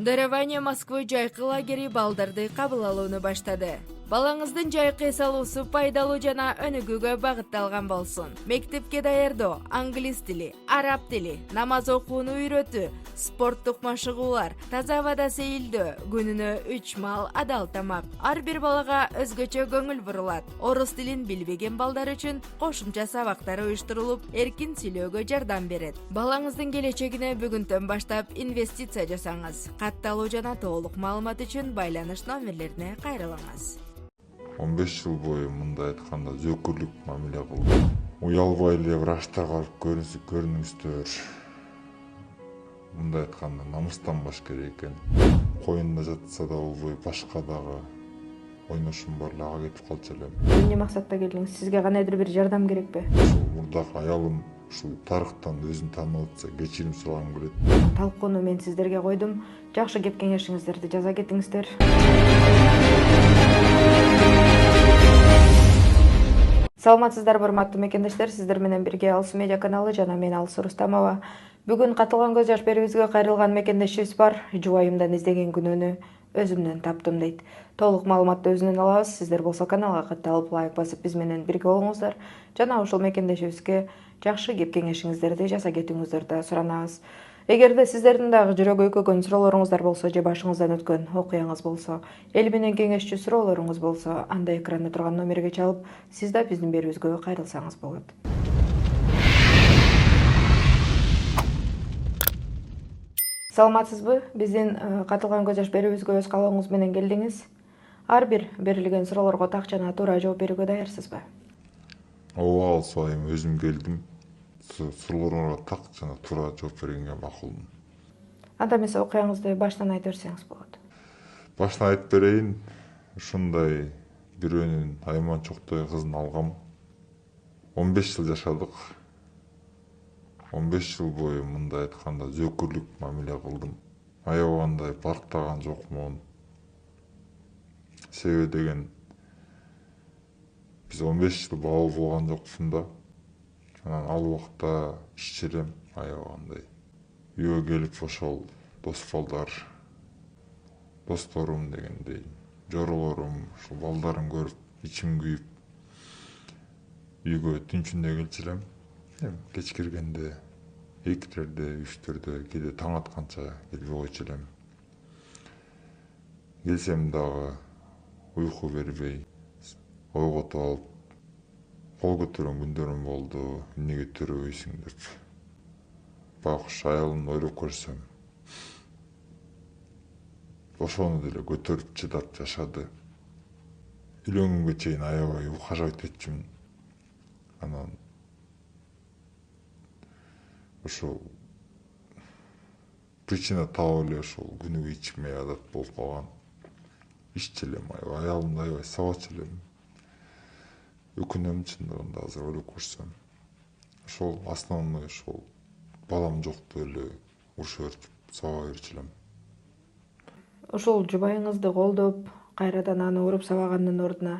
Дарование Москвы жайкы лагери балдарды кабыл алууну баштады. Балаңыздын жайкы эс алуусу пайдалуу жана өнүгүүгө багытталган болсун. Мектепке даярдоо, англис тили, араб тили, намаз окууну үйрөтүү, спорттук машыгуулар, таза абада сейилдөө, күнүнө 3 мал адал тамак. Ар бир балага өзгөчө көңүл бурулат. Орус тилин билбеген балдар үчүн кошумча сабактар уюштурулуп, эркин сүйлөөгө жардам берет. Балаңыздын келечегине бүгүндөн баштап инвестиция жасаңыз. Катталуу жана толук маалымат үчүн байланыш номерлерине кайрылыңыз. 15 жыл бою мындай айтканда зөөкүрлүк мамиле кылдым. Уялбай эле врачтарга барып көрүнүңүздөр. Мындай айтканда намыстанбаш керек экен. Коюнда жатса да болбой, башка дагы ойношум бар эле, ага кетип калчу элем. Эмне максатта келдиңиз? Сизге кандайдыр бир жардам керекпи? Ушул мурдагы аялым ушул тарыхтан өзүн таанып атса, кечирим сурагым келет. Талкууну мен сиздерге койдум. Жакшы кеп кеңешиңиздерди жаза кетиңиздер. Саламатсыздар, урматтуу мекендештер, сиздер менен бирге Алыс медиа каналы жана мен Алсу Рустамова. Бүгүн катылган көз жаш берүүбүзгө кайрылган мекендешибиз бар. Жубайымдан издеген күнөөнү өзүмдөн таптым дейт. Толук маалыматты өзүнөн алабыз. Сиздер болсо каналга катталып, лайк басып биз менен бирге болуңуздар. Жана ушул мекендешибизге жакшы кеп кеңешиңиздерди жаза кетиңиздерди суранабыз. Эгерде сиздердин дагы жүрөгү өйкөгөн суроолоруңуздар болсо же башыңыздан өткөн окуяңыз болсо, эл менен кеңешчү суроолоруңуз болсо, анда экранда турган номерге чалып, сиз да биздин берүүбүзгө кайрылсаңыз болот. Саламатсызбы? Биздин катылган көз жаш берүүбүзгө өз каалооңуз менен келдиңиз. Ар бир берилген суроолорго так жана туура жооп берүүгө даярсызбы? Ооба, Алсу айым, өзүм келдим. Суроолорго так жана туура жооп бергенге макулмун. Анда эмесе окуяңызды баштан айтып берсеңиз болот. Баштан айтып берейин. Ушундай бирөөнүн Айман Чоктой кызын алгам. 15 жыл жашадык. 15 жыл бою мындай айтканда зөөкүрлүк мамиле кылдым. Аябагандай барктаган жокмун. Себеби деген биз 15 жыл бала болгон жокпун да. Анан ал убакта ишчи элем, аябагандай. Үйгө келип ошол дос балдар, досторум дегендей, жоролорум, ушул балдарын көрүп, ичим күйүп, үйгө түнчүндө келчү элем. Кеч киргенде, 2-терде, 3-терде, кээде таң атканча келип койчу элем. Келсем дагы уйку бербей, ойготуп алып, кол көтөргөн күндөрүм болду. Эмнеге төрөбөйсүң деп. Байкуш аялымды ойлоп көрсөм, ошону деле көтөрүп чыдап жашады. Үйлөнгөнгө чейин аябай ухаживать этчүмүн. Анан ошол причина таап эле ошол күнүгө ичмей адат болуп калган. Иччи элем, аялымды аябай сабачу элем. Өкүнөм чындыгында азыр ойлоп көрсөм. Ошол основной ошол балам жокту эле уруша берип, саба берчү элем. Ушул жубайыңызды колдоп, кайрадан аны уруп сабагандын ордуна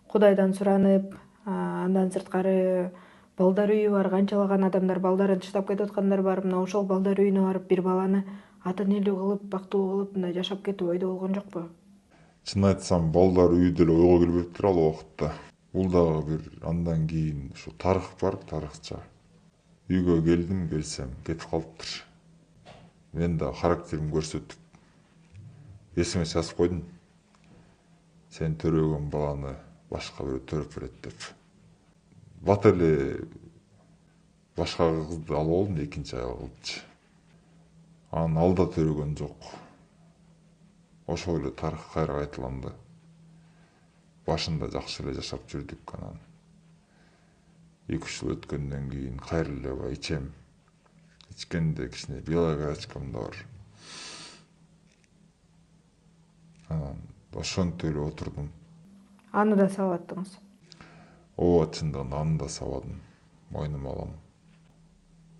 Кудайдан суранып, андан сырткары балдар үйү бар, канчалаган адамдар балдарын таштап кетип аткандар бар. Мына ошол балдар үйүнө барып бир баланы атын элүү кылып, бактылуу кылып, мындай жашап кетүү ойдо болгон жокпу? Чын айтсам, балдар үйү деле ойго келбептир ал убакытта. Бул дагы бир андан кийин ушу тарых бар, тарыхча. Үйгө келсем, кетип калыптыр. Мен да характеримди көрсөтүп, эсиме жазып койдум. Сен төрөгөн баланы башка бирөө төрөп берет деп. Бат эле башка кызды алып алдым, экинчи аял кылыпчы. Анан ал да төрөгөн жок. Ошол эле тарых кайра кайталанды. Башында жакшы эле жашап жүрдүк. Анан 2-3 жыл өткөндөн кийин кайра эле ичем. Ичкенде кичине белая горячкам да бар. Анан ошентип эле отурдум. Аны да сабаттыңыз? Ооба, чындыгында аны да сабадым. Мойнума алам.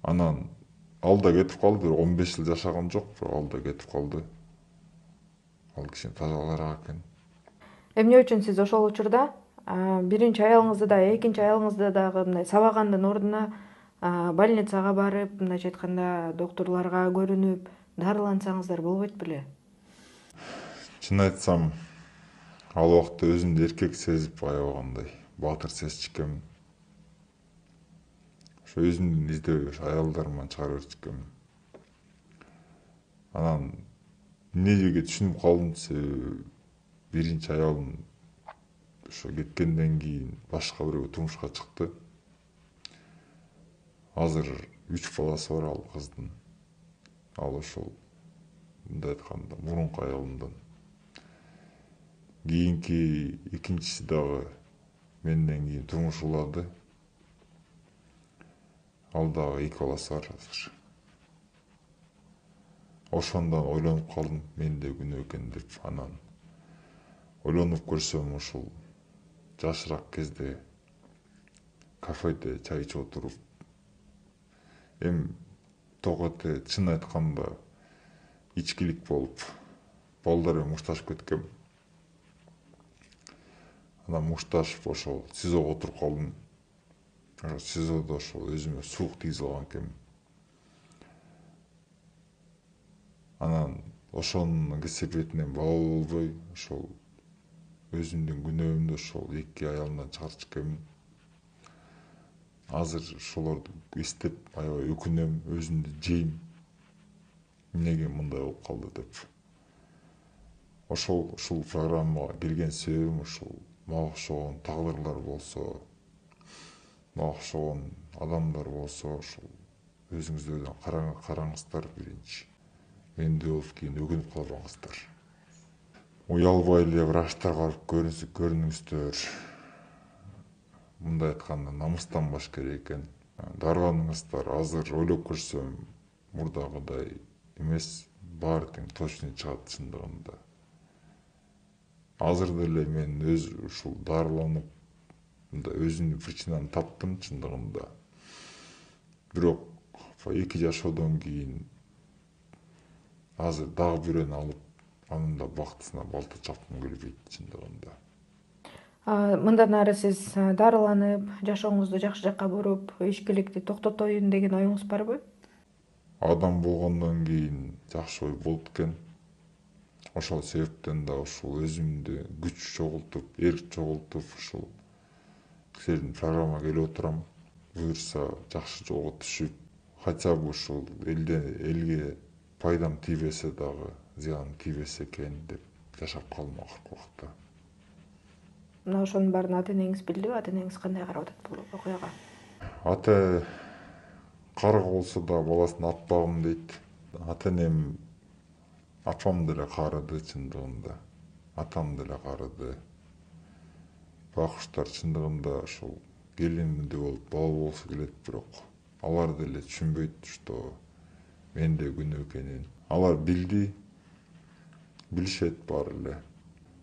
Анан ал да кетип калды. 15 жыл жашаган жок, бирок ал да кетип калды. Ал киши тазалыраак экен. Эмне үчүн сиз ошол учурда биринчи аялыңызды да, экинчи аялыңызды дагы мындай сабагандын ордуна больницага барып, мындайча айтканда, доктурларга көрүнүп, дарылансаңыздар болбойт беле? Чын айтсам, ал убакта өзүмдү эркек сезип аябагандай баатыр сезчү экенмин. Ошо өзүмдүн издөө аялдарыман чыгара берчү экенмин. Анан эмнеге түшүнүп калдым себеби биринчи аялым ошо кеткенден кийин башка бирөөгө турмушка чыкты. Азыр 3 баласы бар ал кыздын. Ал ошол мындай айтканда мурунку аялымдан. Кийинки экинчиси дагы менден кийин турмуш улады. Ал дагы 2 баласы бар азыр. Ошондон ойлонуп калдым, менде күнөө экен деп. Анан ойлонуп көрсөм ушул жашыраак кезде кафеде чай ичип отуруп, эми токоте чын айтканда ичкилик болуп, балдар менен мушташып кеткем. Анан мушташып ошол СИЗОго отуруп калдым. СИЗОдо ошол өзүмө суук тийгизип алган экенмин. Анан ошонун кесепетинен бала болбой, ошол өзүмдүн күнөөмдү ошол 2 аялымдан чыгарчу экенмин. Азыр ошолорду эстеп аябай өкүнөм, өзүмдү жейм. Эмнеге мындай болуп калды деп. Ушул программага келген себебим ушул мага окшогон тагдырлар болсо, мага окшогон адамдар болсо, ушул өзүңүздөрдөн караңыздар биринчи. Мендей болуп кийин өкүнүп калбаңыздар. Уялбай эле врачтарга барып көрүнүңүздөр. Мындай айтканда намыстанбаш керек экен. Дарыланыңыздар. Азыр ойлоп көрсөм, мурдагыдай эмес, баары тең точно чыгат чындыгында. Азыр деле мен ушул дарыланып, өзүмдүн причинамды таптым чындыгында. Бирок 2 жашоодон кийин азыр дагы бирөөнү алып, анын да бактысына балта чапкым келбейт чындыгында. Мындан ары сиз дарыланып, жашооңузду жакшы жакка буруп, ичкиликти токтотоюн деген оюңуз барбы? Адам болгондон кийин жакшы ой болот экен. Ошол себептен да ушул өзүмдү күч чогултуп, эрк чогултуп, ушул силердин программага келип отурам. Буюрса жакшы жолго түшүп, хотя бы ушул элге пайдам тийбесе дагы, зыяным тийбесе экен деп жашап калдым акыркы убакта. Мына ошонун баарын ата-энеңиз билдиби? Ата-энеңиз кандай карап атат бул окуяга? Ата карга болсо да баласын атпагым дейт. Ата-энем апам деле карыды чындыгында. Атам деле карыды. Байкуштар чындыгында ушул келиндей болуп бала болсо келет, бирок алар деле түшүнбөйт, что менде күнөө экенин. Алар билишет баары эле.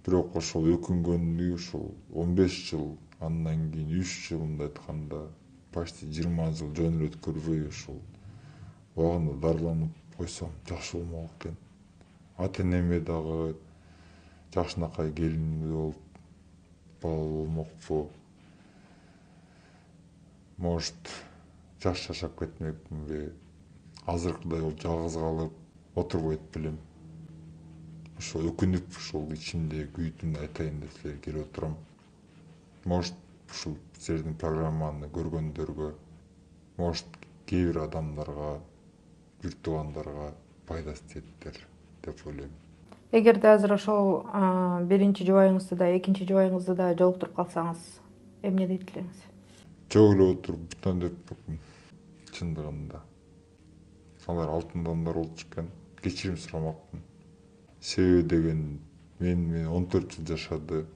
Бирок ошол өкүнгөнү ушул 15 жыл, андан кийин 3 жыл мындай айтканда почти 20 жыл жөн эле өткөрбөй ушул убагында дарыланып койсом жакшы болмок экен. Ата-энеме дагы жакшынакай келиндей болуп бала болмокпу. Может, жакшы жашап кетмекминби? Азыркыдай болуп жалгыз калып отурбойт белем. Ошол өкүнүп, ушул ичимдеги күйдүмдү айтайын деп силерге келип отурам. Может, ушул силердин программаны көргөндөргө, может, кээ бир адамдарга, бир туугандарга пайдасы тиеттир деп ойлойм. Эгерде азыр ошол биринчи жубайыңызды да, экинчи жубайыңызды да жолуктуруп калсаңыз, эмне дейт элеңиз? Жок эле отуруп бүтөн деп чындыгында. Алар алтын адамдар болчу экен. Кечирим сурамакмын. Себеби деген мен 14 жыл жашады.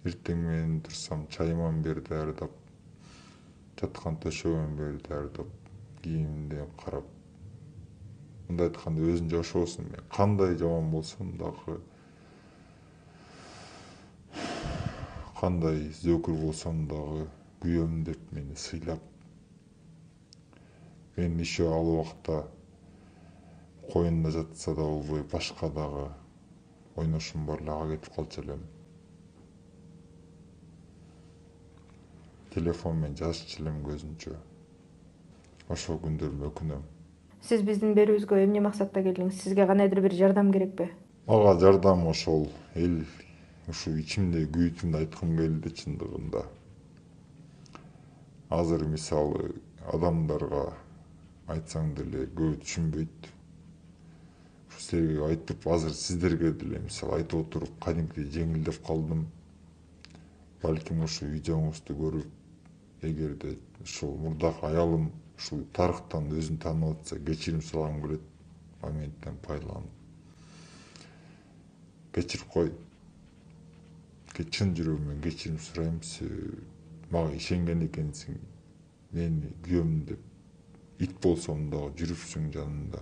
Эртең менен турсам чайыман бери даярдап, жаткан төшөгөн бери даярдап, кийимимди карап. Мындай айтканда өзүн жашоосун мен кандай жаман болсом дагы, кандай зөөкүр болсом дагы күйөм деп мени сыйлап, мен еще ал убакта коюнда жатса да болбой, башка дагы ойношум бар эле, ага кетип калчу элем. Телефон менен жазчу элем көзүнчө. Ошол күндөрүмө өкүнөм. Сиз биздин берүүбүзгө эмне максатта келдиңиз? Сизге кандайдыр бир жардам керекпи? Мага жардам ошол эл ушу ичимде күйүүтүмдү айткым келди чындыгында. Азыр мисалы адамдарга айтсаң деле көбү түшүнбөйт. Силерге айтып, азыр сиздерге деле мисалы айтып отуруп кадимкидей жеңилдеп калдым. Балким ушу видеоңузду көрүп, эгерде ушул мурдак аялым ушул тарыхтан өзүн таанып атса, кечирим сурагым келет. Моменттен пайдаланып. Кечирип кой. Чын жүрөгүмөн кечирим сурайм. Мага ишенген экенсиң. Мени күйөөм деп ит болсом дагы жүрүпсүң жанында.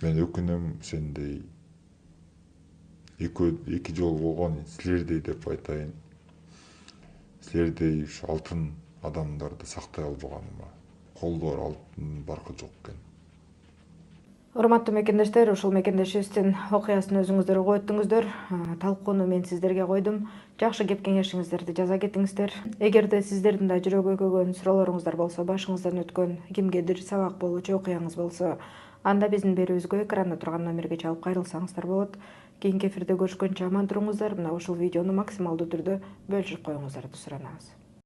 Мен өкүнөм сендей эки жол болгон силердей деп айтайын. Силердей ушу алтын адамдарды сактай албаганыма. Колдоор алтын баркы жок экен. Урматтуу мекендештер, ушул мекендешибиздин окуясын өзүңүздөр угуп өттүңүздөр. Талкууну мен сиздерге койдум. Жакшы кеп кеңешиңиздерди жаза кетиңиздер. Эгерде сиздердин да жүрөгү көгөн суроолоруңуздар болсо, башыңыздан өткөн кимгедир сабак болуучу окуяңыз болсо, анда биздин берүүбүзгө экранда турган номерге чалып кайрылсаңыздар болот. Кийинки эфирде көрүшкөнчө аман туруңуздар. Мына ушул видеону максималдуу түрдө бөлүшүп коюңуздарды суранабыз.